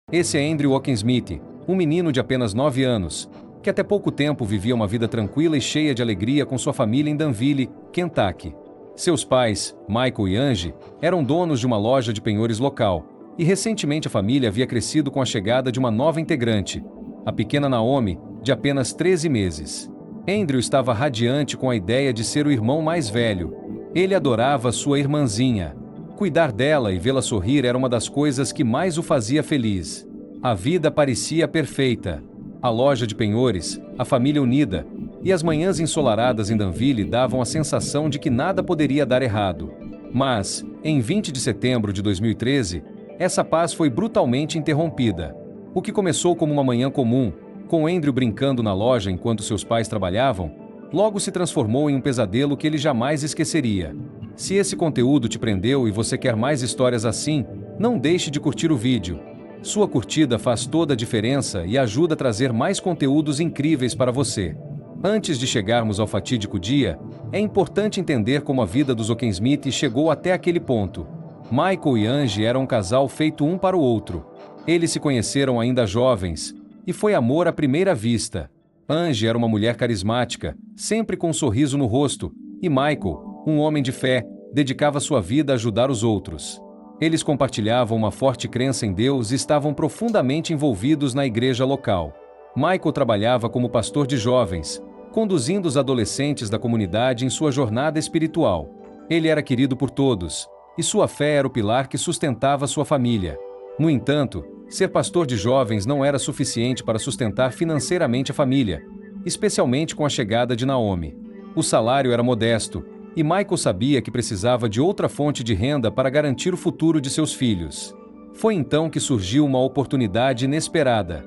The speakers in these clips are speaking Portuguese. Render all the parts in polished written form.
Esse é Andrew Ockensmith, um menino de apenas 9 anos, que até pouco tempo vivia uma vida tranquila e cheia de alegria com sua família em Danville, Kentucky. Seus pais, Michael e Angie, eram donos de uma loja de penhores local, e recentemente a família havia crescido com a chegada de uma nova integrante, a pequena Naomi, de apenas 13 meses. Andrew estava radiante com a ideia de ser o irmão mais velho. Ele adorava sua irmãzinha. Cuidar dela e vê-la sorrir era uma das coisas que mais o fazia feliz. A vida parecia perfeita. A loja de penhores, a família unida e as manhãs ensolaradas em Danville davam a sensação de que nada poderia dar errado. Mas, em 20 de setembro de 2013, essa paz foi brutalmente interrompida. O que começou como uma manhã comum, com Andrew brincando na loja enquanto seus pais trabalhavam, logo se transformou em um pesadelo que ele jamais esqueceria. Se esse conteúdo te prendeu e você quer mais histórias assim, não deixe de curtir o vídeo. Sua curtida faz toda a diferença e ajuda a trazer mais conteúdos incríveis para você. Antes de chegarmos ao fatídico dia, é importante entender como a vida dos Ockensmith chegou até aquele ponto. Michael e Angie eram um casal feito um para o outro. Eles se conheceram ainda jovens, e foi amor à primeira vista. Angie era uma mulher carismática, sempre com um sorriso no rosto, e Michael, um homem de fé, dedicava sua vida a ajudar os outros. Eles compartilhavam uma forte crença em Deus e estavam profundamente envolvidos na igreja local. Michael trabalhava como pastor de jovens, conduzindo os adolescentes da comunidade em sua jornada espiritual. Ele era querido por todos, e sua fé era o pilar que sustentava sua família. No entanto, ser pastor de jovens não era suficiente para sustentar financeiramente a família, especialmente com a chegada de Naomi. O salário era modesto, e Michael sabia que precisava de outra fonte de renda para garantir o futuro de seus filhos. Foi então que surgiu uma oportunidade inesperada.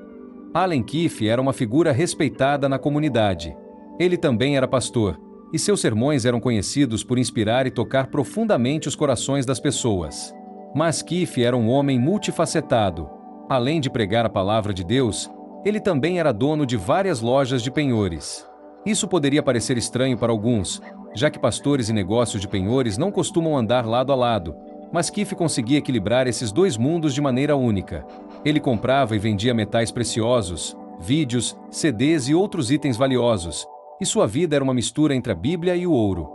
Allen Keefe era uma figura respeitada na comunidade. Ele também era pastor, e seus sermões eram conhecidos por inspirar e tocar profundamente os corações das pessoas. Mas Keefe era um homem multifacetado. Além de pregar a palavra de Deus, ele também era dono de várias lojas de penhores. Isso poderia parecer estranho para alguns, já que pastores e negócios de penhores não costumam andar lado a lado, mas Keefe conseguia equilibrar esses dois mundos de maneira única. Ele comprava e vendia metais preciosos, vídeos, CDs e outros itens valiosos, e sua vida era uma mistura entre a Bíblia e o ouro.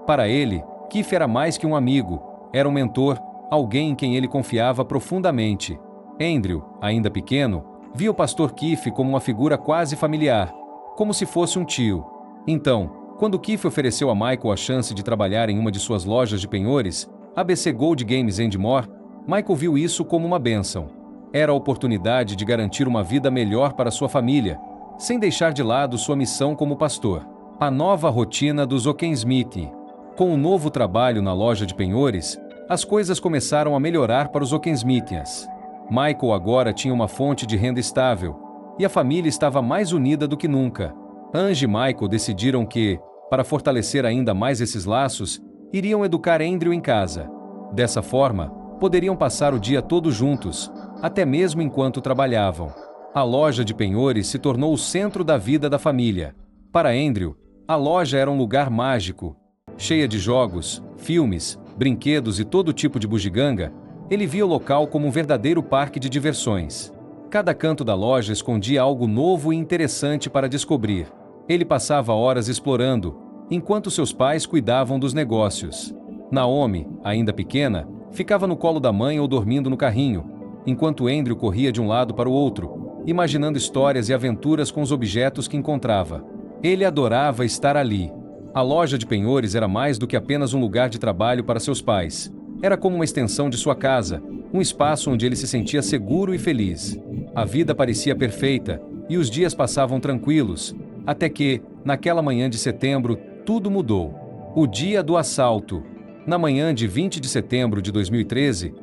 Para ele, Keefe era mais que um amigo, era um mentor, alguém em quem ele confiava profundamente. Andrew, ainda pequeno, via o pastor Keefe como uma figura quase familiar, como se fosse um tio. Então, quando Keefe ofereceu a Michael a chance de trabalhar em uma de suas lojas de penhores, ABC Gold Games and More, Michael viu isso como uma bênção. Era a oportunidade de garantir uma vida melhor para sua família, sem deixar de lado sua missão como pastor. A nova rotina dos Ockensmith. Com o novo trabalho na loja de penhores, as coisas começaram a melhorar para os Ockensmithians. Michael agora tinha uma fonte de renda estável, e a família estava mais unida do que nunca. Angie e Michael decidiram que, para fortalecer ainda mais esses laços, iriam educar Andrew em casa. Dessa forma, poderiam passar o dia todo juntos, até mesmo enquanto trabalhavam. A loja de penhores se tornou o centro da vida da família. Para Andrew, a loja era um lugar mágico. Cheia de jogos, filmes, brinquedos e todo tipo de bugiganga, ele via o local como um verdadeiro parque de diversões. Cada canto da loja escondia algo novo e interessante para descobrir. Ele passava horas explorando, enquanto seus pais cuidavam dos negócios. Naomi, ainda pequena, ficava no colo da mãe ou dormindo no carrinho, enquanto Andrew corria de um lado para o outro, imaginando histórias e aventuras com os objetos que encontrava. Ele adorava estar ali. A loja de penhores era mais do que apenas um lugar de trabalho para seus pais. Era como uma extensão de sua casa, um espaço onde ele se sentia seguro e feliz. A vida parecia perfeita, e os dias passavam tranquilos, até que, naquela manhã de setembro, tudo mudou. O dia do assalto. Na manhã de 20 de setembro de 2013,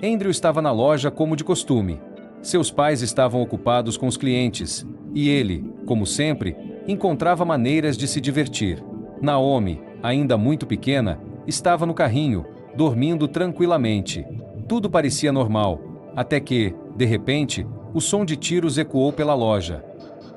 Andrew estava na loja como de costume. Seus pais estavam ocupados com os clientes, e ele, como sempre, encontrava maneiras de se divertir. Naomi, ainda muito pequena, estava no carrinho, dormindo tranquilamente. Tudo parecia normal, até que, de repente, o som de tiros ecoou pela loja.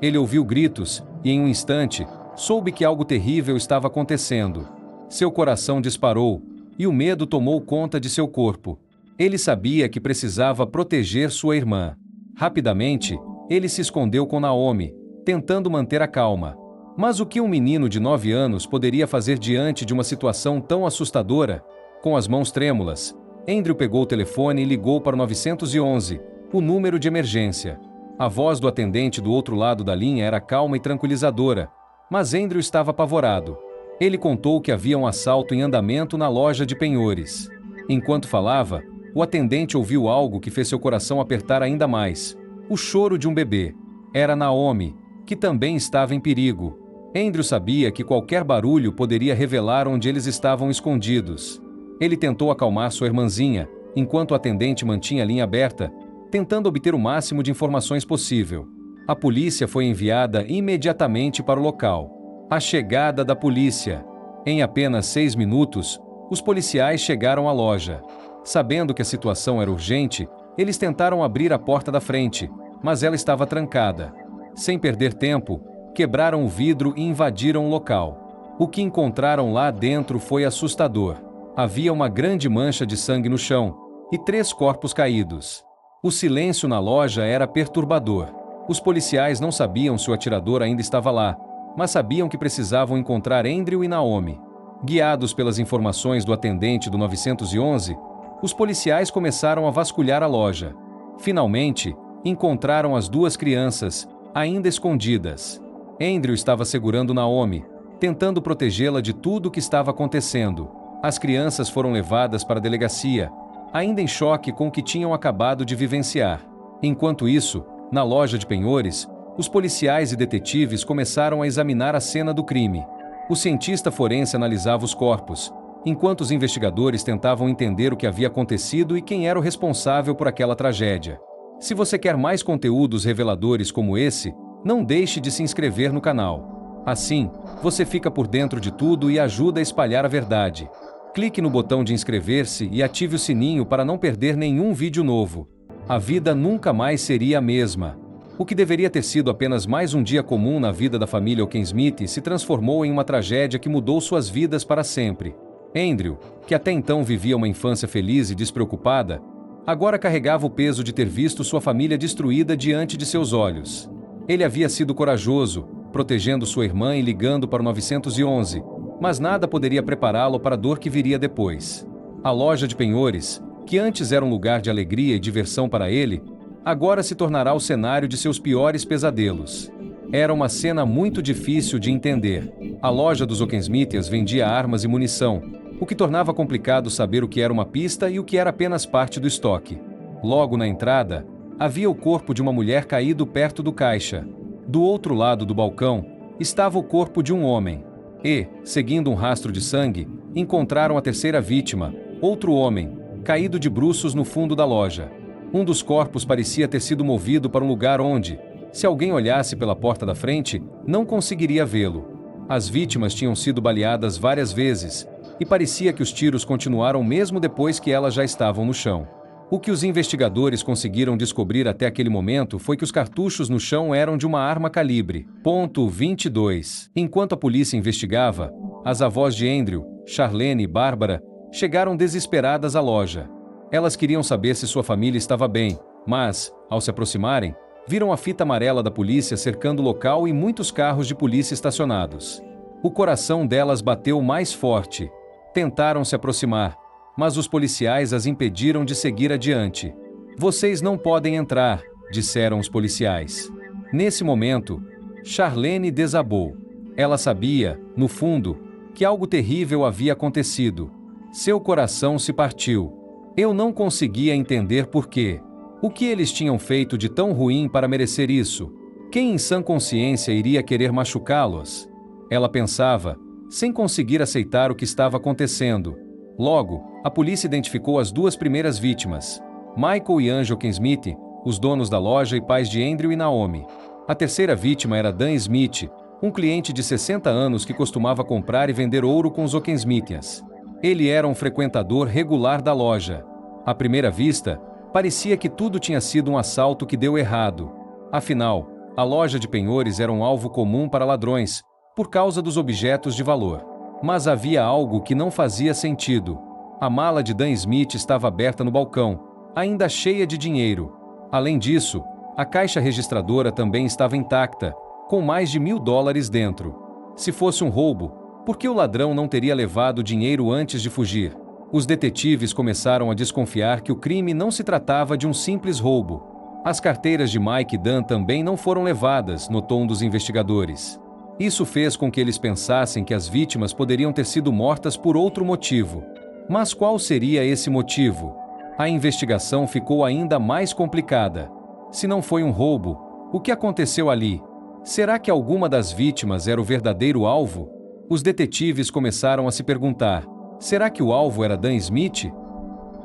Ele ouviu gritos e, em um instante, soube que algo terrível estava acontecendo. Seu coração disparou e o medo tomou conta de seu corpo. Ele sabia que precisava proteger sua irmã. Rapidamente, ele se escondeu com Naomi, tentando manter a calma. Mas o que um menino de 9 anos poderia fazer diante de uma situação tão assustadora? Com as mãos trêmulas, Andrew pegou o telefone e ligou para o 911, o número de emergência. A voz do atendente do outro lado da linha era calma e tranquilizadora, mas Andrew estava apavorado. Ele contou que havia um assalto em andamento na loja de penhores. Enquanto falava, o atendente ouviu algo que fez seu coração apertar ainda mais. O choro de um bebê. Era Naomi, que também estava em perigo. Andrew sabia que qualquer barulho poderia revelar onde eles estavam escondidos. Ele tentou acalmar sua irmãzinha, enquanto o atendente mantinha a linha aberta, tentando obter o máximo de informações possível. A polícia foi enviada imediatamente para o local. A chegada da polícia. Em apenas 6 minutos, os policiais chegaram à loja. Sabendo que a situação era urgente, eles tentaram abrir a porta da frente, mas ela estava trancada. Sem perder tempo, quebraram o vidro e invadiram o local. O que encontraram lá dentro foi assustador. Havia uma grande mancha de sangue no chão e 3 corpos caídos. O silêncio na loja era perturbador. Os policiais não sabiam se o atirador ainda estava lá, mas sabiam que precisavam encontrar Andrew e Naomi. Guiados pelas informações do atendente do 911, os policiais começaram a vasculhar a loja. Finalmente, encontraram as 2 crianças, ainda escondidas. Andrew estava segurando Naomi, tentando protegê-la de tudo o que estava acontecendo. As crianças foram levadas para a delegacia, ainda em choque com o que tinham acabado de vivenciar. Enquanto isso, na loja de penhores, os policiais e detetives começaram a examinar a cena do crime. O cientista forense analisava os corpos, enquanto os investigadores tentavam entender o que havia acontecido e quem era o responsável por aquela tragédia. Se você quer mais conteúdos reveladores como esse, não deixe de se inscrever no canal. Assim, você fica por dentro de tudo e ajuda a espalhar a verdade. Clique no botão de inscrever-se e ative o sininho para não perder nenhum vídeo novo. A vida nunca mais seria a mesma. O que deveria ter sido apenas mais um dia comum na vida da família Oakensmith se transformou em uma tragédia que mudou suas vidas para sempre. Andrew, que até então vivia uma infância feliz e despreocupada, agora carregava o peso de ter visto sua família destruída diante de seus olhos. Ele havia sido corajoso, protegendo sua irmã e ligando para o 911, mas nada poderia prepará-lo para a dor que viria depois. A loja de penhores, que antes era um lugar de alegria e diversão para ele, agora se tornará o cenário de seus piores pesadelos. Era uma cena muito difícil de entender. A loja dos Oakensmithians vendia armas e munição, o que tornava complicado saber o que era uma pista e o que era apenas parte do estoque. Logo na entrada, havia o corpo de uma mulher caído perto do caixa. Do outro lado do balcão, estava o corpo de um homem. E, seguindo um rastro de sangue, encontraram a terceira vítima, outro homem, caído de bruços no fundo da loja. Um dos corpos parecia ter sido movido para um lugar onde, se alguém olhasse pela porta da frente, não conseguiria vê-lo. As vítimas tinham sido baleadas várias vezes, e parecia que os tiros continuaram mesmo depois que elas já estavam no chão. O que os investigadores conseguiram descobrir até aquele momento foi que os cartuchos no chão eram de uma arma calibre .22. Enquanto a polícia investigava, as avós de Andrew, Charlene e Bárbara, chegaram desesperadas à loja. Elas queriam saber se sua família estava bem, mas, ao se aproximarem, viram a fita amarela da polícia cercando o local e muitos carros de polícia estacionados. O coração delas bateu mais forte. Tentaram se aproximar, mas os policiais as impediram de seguir adiante. "Vocês não podem entrar", disseram os policiais. Nesse momento, Charlene desabou. Ela sabia, no fundo, que algo terrível havia acontecido. Seu coração se partiu. Eu não conseguia entender por quê. O que eles tinham feito de tão ruim para merecer isso? Quem em sã consciência iria querer machucá-los? Ela pensava, sem conseguir aceitar o que estava acontecendo. Logo, a polícia identificou as 2 primeiras vítimas, Michael e Ange Oakensmith, os donos da loja e pais de Andrew e Naomi. A terceira vítima era Dan Smith, um cliente de 60 anos que costumava comprar e vender ouro com os Oakensmithians. Ele era um frequentador regular da loja. À primeira vista, parecia que tudo tinha sido um assalto que deu errado. Afinal, a loja de penhores era um alvo comum para ladrões, por causa dos objetos de valor. Mas havia algo que não fazia sentido. A mala de Dan Smith estava aberta no balcão, ainda cheia de dinheiro. Além disso, A caixa registradora também estava intacta, com mais de $1.000 dentro. Se fosse um roubo, por que o ladrão não teria levado o dinheiro antes de fugir? Os detetives começaram a desconfiar que o crime não se tratava de um simples roubo. As carteiras de Mike e Dan também não foram levadas, notou um dos investigadores. Isso fez com que eles pensassem que as vítimas poderiam ter sido mortas por outro motivo. Mas qual seria esse motivo? A investigação ficou ainda mais complicada. Se não foi um roubo, o que aconteceu ali? Será que alguma das vítimas era o verdadeiro alvo? Os detetives começaram a se perguntar: será que o alvo era Dan Smith?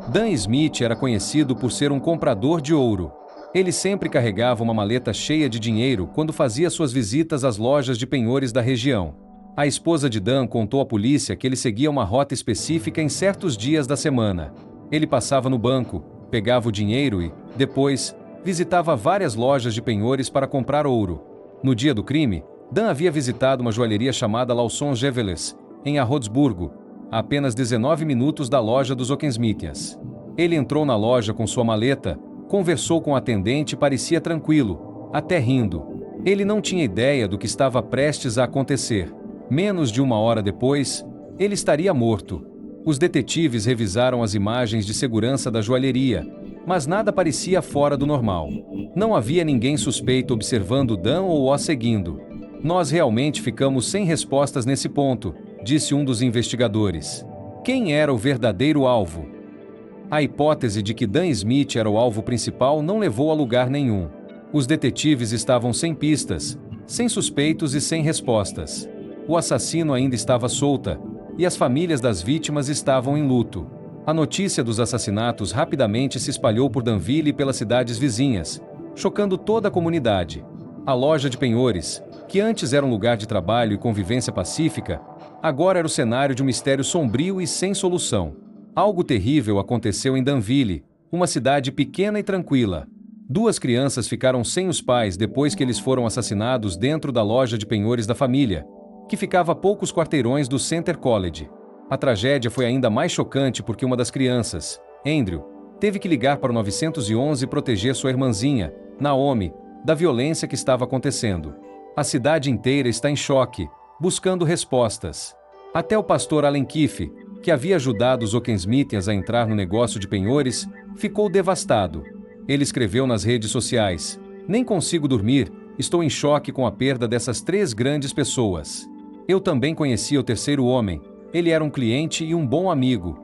Dan Smith era conhecido por ser um comprador de ouro. Ele sempre carregava uma maleta cheia de dinheiro quando fazia suas visitas às lojas de penhores da região. A esposa de Dan contou à polícia que ele seguia uma rota específica em certos dias da semana. Ele passava no banco, pegava o dinheiro e, depois, visitava várias lojas de penhores para comprar ouro. No dia do crime, Dan havia visitado uma joalheria chamada Lawson Jewelers, em Arrodsburgo, a apenas 19 minutos da loja dos Ockensmithians. Ele entrou na loja com sua maleta, conversou com o atendente e parecia tranquilo, até rindo. Ele não tinha ideia do que estava prestes a acontecer. Menos de uma hora depois, ele estaria morto. Os detetives revisaram as imagens de segurança da joalheria, mas nada parecia fora do normal. Não havia ninguém suspeito observando Dan ou o seguindo. Nós realmente ficamos sem respostas nesse ponto, disse um dos investigadores. Quem era o verdadeiro alvo? A hipótese de que Dan Smith era o alvo principal não levou a lugar nenhum. Os detetives estavam sem pistas, sem suspeitos e sem respostas. O assassino ainda estava solta, e as famílias das vítimas estavam em luto. A notícia dos assassinatos rapidamente se espalhou por Danville e pelas cidades vizinhas, chocando toda a comunidade. A loja de penhores, que antes era um lugar de trabalho e convivência pacífica, agora era o cenário de um mistério sombrio e sem solução. Algo terrível aconteceu em Danville, uma cidade pequena e tranquila. 2 crianças ficaram sem os pais depois que eles foram assassinados dentro da loja de penhores da família, que ficava a poucos quarteirões do Center College. A tragédia foi ainda mais chocante porque uma das crianças, Andrew, teve que ligar para o 911 e proteger sua irmãzinha, Naomi, da violência que estava acontecendo. A cidade inteira está em choque, buscando respostas. Até o pastor Allen Keefe, que havia ajudado os Ockensmithians a entrar no negócio de penhores, ficou devastado. Ele escreveu nas redes sociais: "Nem consigo dormir, estou em choque com a perda dessas 3 grandes pessoas. Eu também conhecia o terceiro homem, ele era um cliente e um bom amigo."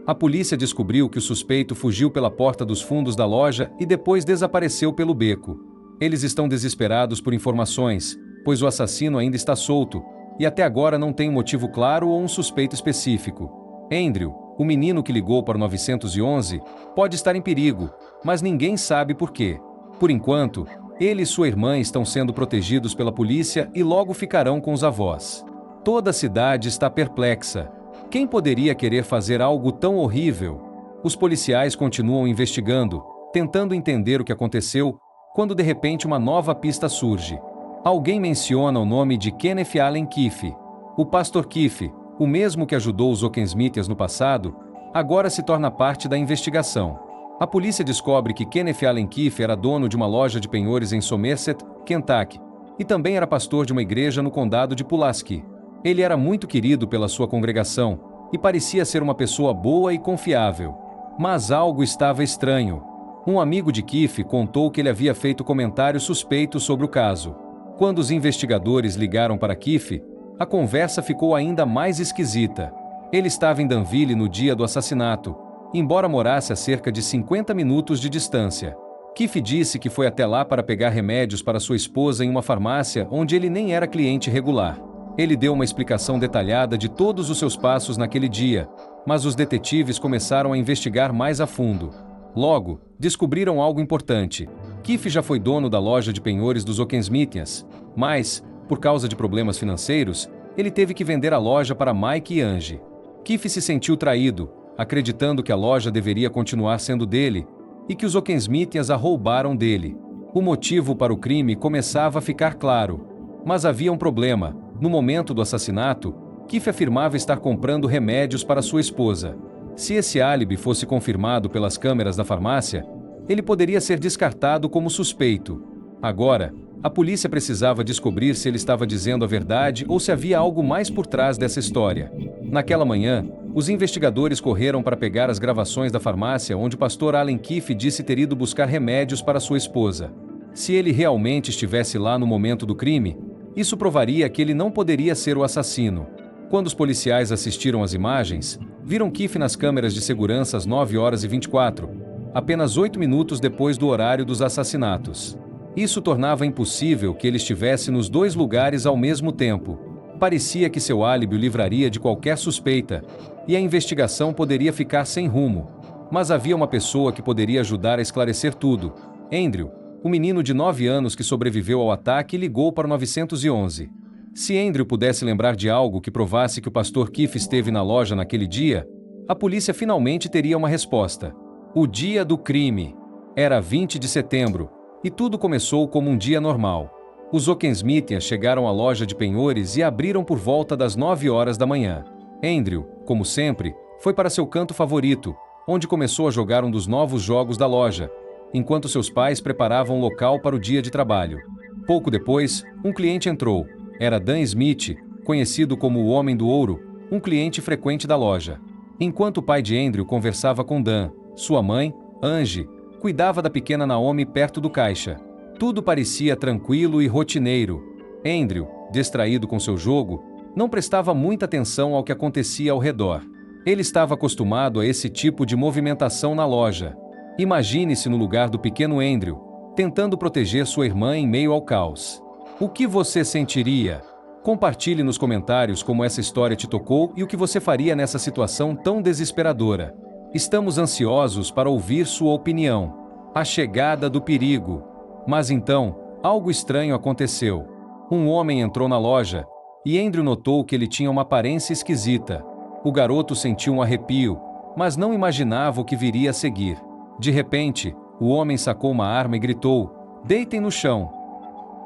A polícia descobriu que o suspeito fugiu pela porta dos fundos da loja e depois desapareceu pelo beco. Eles estão desesperados por informações, pois o assassino ainda está solto, e até agora não tem um motivo claro ou um suspeito específico. Andrew, o menino que ligou para o 911, pode estar em perigo, mas ninguém sabe por quê. Por enquanto, ele e sua irmã estão sendo protegidos pela polícia e logo ficarão com os avós. Toda a cidade está perplexa. Quem poderia querer fazer algo tão horrível? Os policiais continuam investigando, tentando entender o que aconteceu, quando de repente uma nova pista surge. Alguém menciona o nome de Kenneth Allen Keefe. O pastor Keefe, o mesmo que ajudou os Ockensmithians no passado, agora se torna parte da investigação. A polícia descobre que Kenneth Allen Keefe era dono de uma loja de penhores em Somerset, Kentucky, e também era pastor de uma igreja no condado de Pulaski. Ele era muito querido pela sua congregação e parecia ser uma pessoa boa e confiável. Mas algo estava estranho. Um amigo de Keefe contou que ele havia feito comentários suspeitos sobre o caso. Quando os investigadores ligaram para Keefe, a conversa ficou ainda mais esquisita. Ele estava em Danville no dia do assassinato, embora morasse a cerca de 50 minutos de distância. Keefe disse que foi até lá para pegar remédios para sua esposa em uma farmácia onde ele nem era cliente regular. Ele deu uma explicação detalhada de todos os seus passos naquele dia, mas os detetives começaram a investigar mais a fundo. Logo, descobriram algo importante. Keefe já foi dono da loja de penhores dos Ockensmithians, mas, por causa de problemas financeiros, ele teve que vender a loja para Mike e Angie. Keefe se sentiu traído, acreditando que a loja deveria continuar sendo dele e que os Ockensmithians a roubaram dele. O motivo para o crime começava a ficar claro. Mas havia um problema. No momento do assassinato, Keefe afirmava estar comprando remédios para sua esposa. Se esse álibi fosse confirmado pelas câmeras da farmácia, Ele poderia ser descartado como suspeito. Agora, a polícia precisava descobrir se ele estava dizendo a verdade ou se havia algo mais por trás dessa história. Naquela manhã, os investigadores correram para pegar as gravações da farmácia onde o pastor Allen Keefe disse ter ido buscar remédios para sua esposa. Se ele realmente estivesse lá no momento do crime, isso provaria que ele não poderia ser o assassino. Quando os policiais assistiram às imagens, viram Keefe nas câmeras de segurança às 9h24, apenas 8 minutos depois do horário dos assassinatos. Isso tornava impossível que ele estivesse nos dois lugares ao mesmo tempo. Parecia que seu álibi o livraria de qualquer suspeita, e a investigação poderia ficar sem rumo. Mas havia uma pessoa que poderia ajudar a esclarecer tudo. Andrew, o menino de 9 anos que sobreviveu ao ataque, ligou para o 911. Se Andrew pudesse lembrar de algo que provasse que o pastor Keefe esteve na loja naquele dia, a polícia finalmente teria uma resposta. O dia do crime. Era 20 de setembro, e tudo começou como um dia normal. Os Ockensmithians chegaram à loja de penhores e abriram por volta das 9 horas da manhã. Andrew, como sempre, foi para seu canto favorito, onde começou a jogar um dos novos jogos da loja, enquanto seus pais preparavam o local para o dia de trabalho. Pouco depois, um cliente entrou. Era Dan Smith, conhecido como o Homem do Ouro, um cliente frequente da loja. Enquanto o pai de Andrew conversava com Dan, sua mãe, Angie, cuidava da pequena Naomi perto do caixa. Tudo parecia tranquilo e rotineiro. Andrew, distraído com seu jogo, não prestava muita atenção ao que acontecia ao redor. Ele estava acostumado a esse tipo de movimentação na loja. Imagine-se no lugar do pequeno Andrew, tentando proteger sua irmã em meio ao caos. O que você sentiria? Compartilhe nos comentários como essa história te tocou e o que você faria nessa situação tão desesperadora. Estamos ansiosos para ouvir sua opinião. A chegada do perigo. Mas então, algo estranho aconteceu. Um homem entrou na loja, e Andrew notou que ele tinha uma aparência esquisita. O garoto sentiu um arrepio, mas não imaginava o que viria a seguir. De repente, o homem sacou uma arma e gritou: "Deitem no chão!"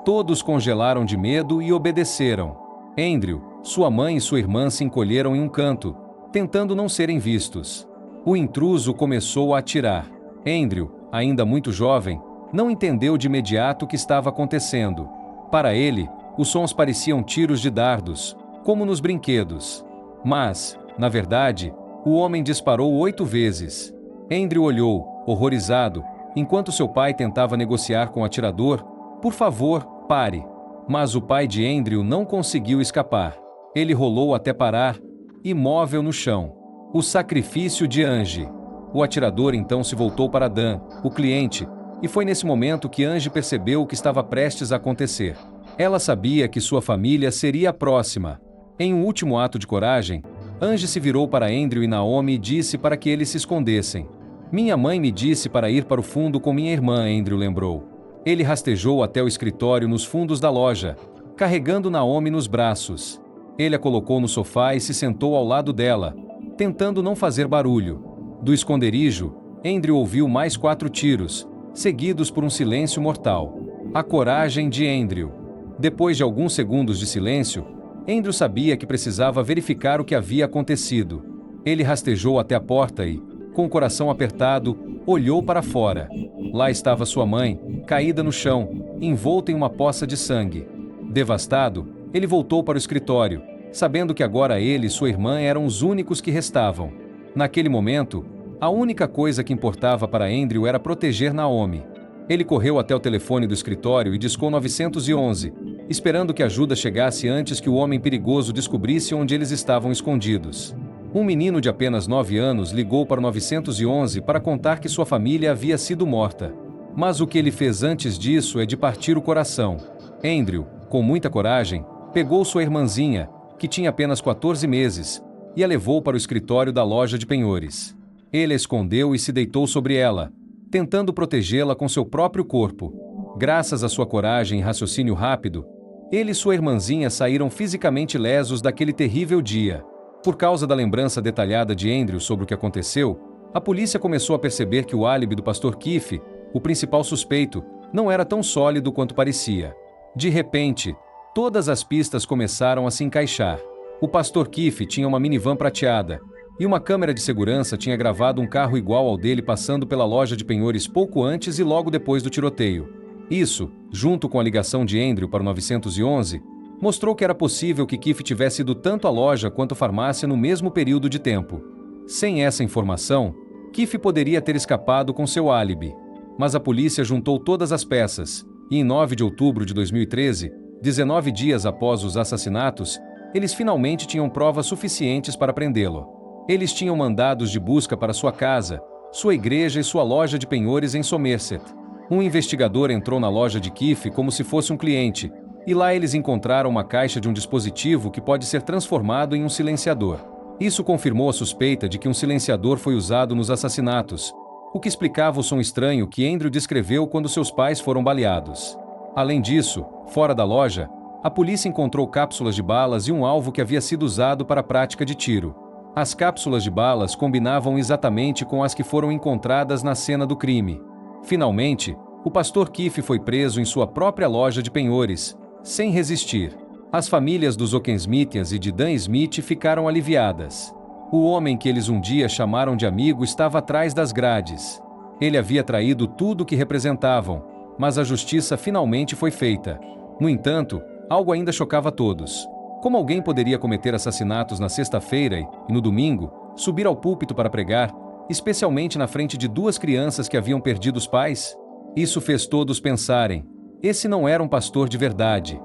Todos congelaram de medo e obedeceram. Andrew, sua mãe e sua irmã se encolheram em um canto, tentando não serem vistos. O intruso começou a atirar. Andrew, ainda muito jovem, não entendeu de imediato o que estava acontecendo. Para ele, os sons pareciam tiros de dardos, como nos brinquedos. Mas, na verdade, o homem disparou 8 vezes. Andrew olhou, horrorizado, enquanto seu pai tentava negociar com o atirador: "Por favor, pare." Mas o pai de Andrew não conseguiu escapar. Ele rolou até parar, imóvel no chão. O sacrifício de Angie. O atirador então se voltou para Dan, o cliente, e foi nesse momento que Angie percebeu o que estava prestes a acontecer. Ela sabia que sua família seria a próxima. Em um último ato de coragem, Angie se virou para Andrew e Naomi e disse para que eles se escondessem. "Minha mãe me disse para ir para o fundo com minha irmã", Andrew lembrou. Ele rastejou até o escritório nos fundos da loja, carregando Naomi nos braços. Ele a colocou no sofá e se sentou ao lado dela, tentando não fazer barulho. Do esconderijo, Andrew ouviu mais 4 tiros, seguidos por um silêncio mortal. A coragem de Andrew. Depois de alguns segundos de silêncio, Andrew sabia que precisava verificar o que havia acontecido. Ele rastejou até a porta e, com o coração apertado, olhou para fora. Lá estava sua mãe, caída no chão, envolta em uma poça de sangue. Devastado, ele voltou para o escritório, sabendo que agora ele e sua irmã eram os únicos que restavam. Naquele momento, a única coisa que importava para Andrew era proteger Naomi. Ele correu até o telefone do escritório e discou 911, esperando que a ajuda chegasse antes que o homem perigoso descobrisse onde eles estavam escondidos. Um menino de apenas 9 anos ligou para o 911 para contar que sua família havia sido morta. Mas o que ele fez antes disso é de partir o coração. Andrew, com muita coragem, pegou sua irmãzinha, que tinha apenas 14 meses, e a levou para o escritório da loja de penhores. Ele a escondeu e se deitou sobre ela, tentando protegê-la com seu próprio corpo. Graças à sua coragem e raciocínio rápido, ele e sua irmãzinha saíram fisicamente lesos daquele terrível dia. Por causa da lembrança detalhada de Andrew sobre o que aconteceu, a polícia começou a perceber que o álibi do pastor Keefe, o principal suspeito, não era tão sólido quanto parecia. De repente, todas as pistas começaram a se encaixar. O pastor Keefe tinha uma minivan prateada, e uma câmera de segurança tinha gravado um carro igual ao dele passando pela loja de penhores pouco antes e logo depois do tiroteio. Isso, junto com a ligação de Andrew para o 911, mostrou que era possível que Keefe tivesse ido tanto à loja quanto à farmácia no mesmo período de tempo. Sem essa informação, Keefe poderia ter escapado com seu álibi. Mas a polícia juntou todas as peças, e em 9 de outubro de 2013, 19 dias após os assassinatos, eles finalmente tinham provas suficientes para prendê-lo. Eles tinham mandados de busca para sua casa, sua igreja e sua loja de penhores em Somerset. Um investigador entrou na loja de Keefe como se fosse um cliente, e lá eles encontraram uma caixa de um dispositivo que pode ser transformado em um silenciador. Isso confirmou a suspeita de que um silenciador foi usado nos assassinatos, o que explicava o som estranho que Andrew descreveu quando seus pais foram baleados. Além disso, fora da loja, a polícia encontrou cápsulas de balas e um alvo que havia sido usado para a prática de tiro. As cápsulas de balas combinavam exatamente com as que foram encontradas na cena do crime. Finalmente, o pastor Keefe foi preso em sua própria loja de penhores, sem resistir. As famílias dos Ockensmithians e de Dan Smith ficaram aliviadas. O homem que eles um dia chamaram de amigo estava atrás das grades. Ele havia traído tudo o que representavam, mas a justiça finalmente foi feita. No entanto, algo ainda chocava todos. Como alguém poderia cometer assassinatos na sexta-feira e, no domingo, subir ao púlpito para pregar, especialmente na frente de 2 crianças que haviam perdido os pais? Isso fez todos pensarem: esse não era um pastor de verdade.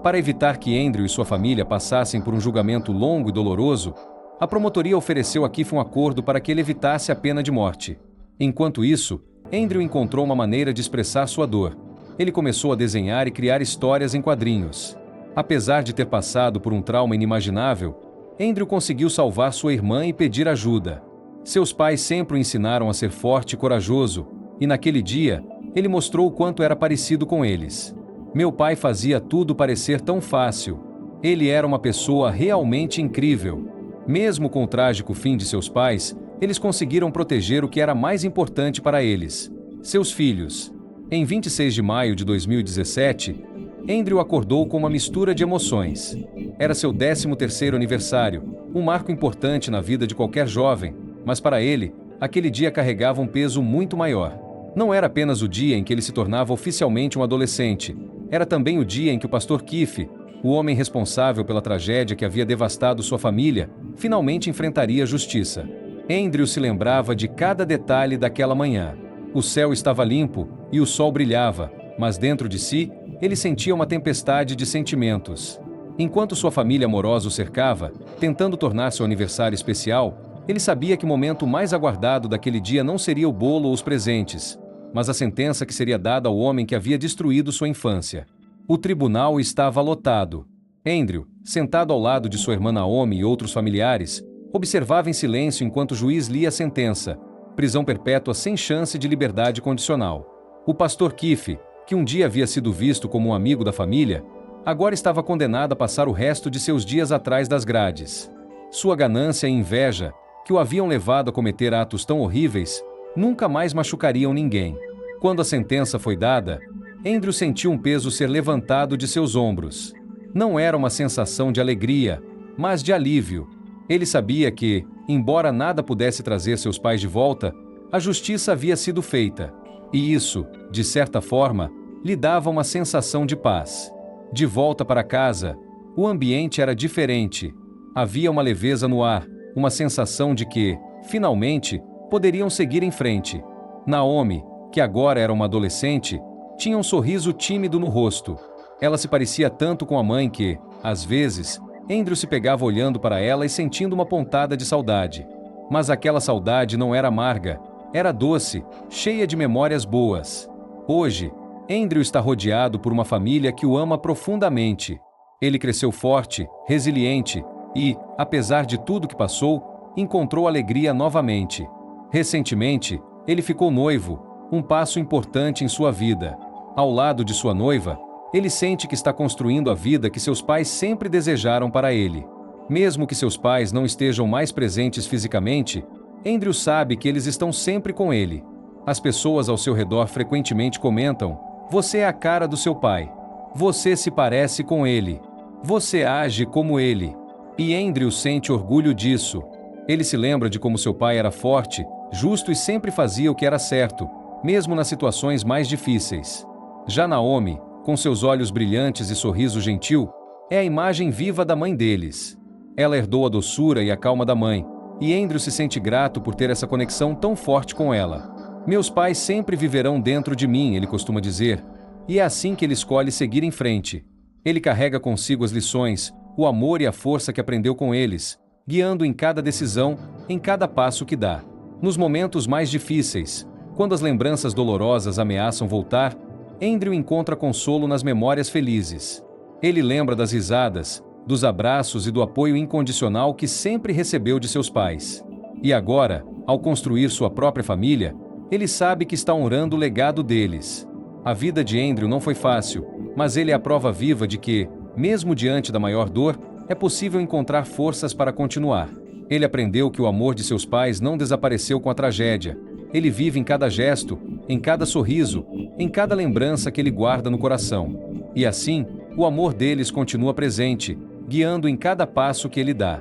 Para evitar que Andrew e sua família passassem por um julgamento longo e doloroso, a promotoria ofereceu a Keefe um acordo para que ele evitasse a pena de morte. Enquanto isso, Andrew encontrou uma maneira de expressar sua dor. Ele começou a desenhar e criar histórias em quadrinhos. Apesar de ter passado por um trauma inimaginável, Andrew conseguiu salvar sua irmã e pedir ajuda. Seus pais sempre o ensinaram a ser forte e corajoso, e naquele dia, ele mostrou o quanto era parecido com eles. Meu pai fazia tudo parecer tão fácil. Ele era uma pessoa realmente incrível. Mesmo com o trágico fim de seus pais, eles conseguiram proteger o que era mais importante para eles: seus filhos. Em 26 de maio de 2017, Andrew acordou com uma mistura de emoções. Era seu 13º aniversário, um marco importante na vida de qualquer jovem, mas para ele, aquele dia carregava um peso muito maior. Não era apenas o dia em que ele se tornava oficialmente um adolescente, era também o dia em que o pastor Keefe, o homem responsável pela tragédia que havia devastado sua família, finalmente enfrentaria a justiça. Andrew se lembrava de cada detalhe daquela manhã. O céu estava limpo e o sol brilhava, mas dentro de si, ele sentia uma tempestade de sentimentos. Enquanto sua família amorosa o cercava, tentando tornar seu aniversário especial, ele sabia que o momento mais aguardado daquele dia não seria o bolo ou os presentes, mas a sentença que seria dada ao homem que havia destruído sua infância. O tribunal estava lotado. Andrew, sentado ao lado de sua irmã Naomi e outros familiares, observava em silêncio enquanto o juiz lia a sentença: prisão perpétua sem chance de liberdade condicional. O pastor Keefe, que um dia havia sido visto como um amigo da família, agora estava condenado a passar o resto de seus dias atrás das grades. Sua ganância e inveja, que o haviam levado a cometer atos tão horríveis, nunca mais machucariam ninguém. Quando a sentença foi dada, Andrew sentiu um peso ser levantado de seus ombros. Não era uma sensação de alegria, mas de alívio. Ele sabia que, embora nada pudesse trazer seus pais de volta, a justiça havia sido feita. E isso, de certa forma, lhe dava uma sensação de paz. De volta para casa, o ambiente era diferente. Havia uma leveza no ar, uma sensação de que, finalmente, poderiam seguir em frente. Naomi, que agora era uma adolescente, tinha um sorriso tímido no rosto. Ela se parecia tanto com a mãe que, às vezes, Andrew se pegava olhando para ela e sentindo uma pontada de saudade. Mas aquela saudade não era amarga, era doce, cheia de memórias boas. Hoje, Andrew está rodeado por uma família que o ama profundamente. Ele cresceu forte, resiliente e, apesar de tudo que passou, encontrou alegria novamente. Recentemente, ele ficou noivo, um passo importante em sua vida. Ao lado de sua noiva, ele sente que está construindo a vida que seus pais sempre desejaram para ele. Mesmo que seus pais não estejam mais presentes fisicamente, Andrew sabe que eles estão sempre com ele. As pessoas ao seu redor frequentemente comentam: "Você é a cara do seu pai. Você se parece com ele. Você age como ele." E Andrew sente orgulho disso. Ele se lembra de como seu pai era forte, justo e sempre fazia o que era certo, mesmo nas situações mais difíceis. Já Naomi, com seus olhos brilhantes e sorriso gentil, é a imagem viva da mãe deles. Ela herdou a doçura e a calma da mãe, e Andrew se sente grato por ter essa conexão tão forte com ela. Meus pais sempre viverão dentro de mim, ele costuma dizer, e é assim que ele escolhe seguir em frente. Ele carrega consigo as lições, o amor e a força que aprendeu com eles, guiando em cada decisão, em cada passo que dá. Nos momentos mais difíceis, quando as lembranças dolorosas ameaçam voltar, Andrew encontra consolo nas memórias felizes. Ele lembra das risadas, dos abraços e do apoio incondicional que sempre recebeu de seus pais. E agora, ao construir sua própria família, ele sabe que está honrando o legado deles. A vida de Andrew não foi fácil, mas ele é a prova viva de que, mesmo diante da maior dor, é possível encontrar forças para continuar. Ele aprendeu que o amor de seus pais não desapareceu com a tragédia. Ele vive em cada gesto, em cada sorriso, em cada lembrança que ele guarda no coração. E assim, o amor deles continua presente, guiando em cada passo que ele dá.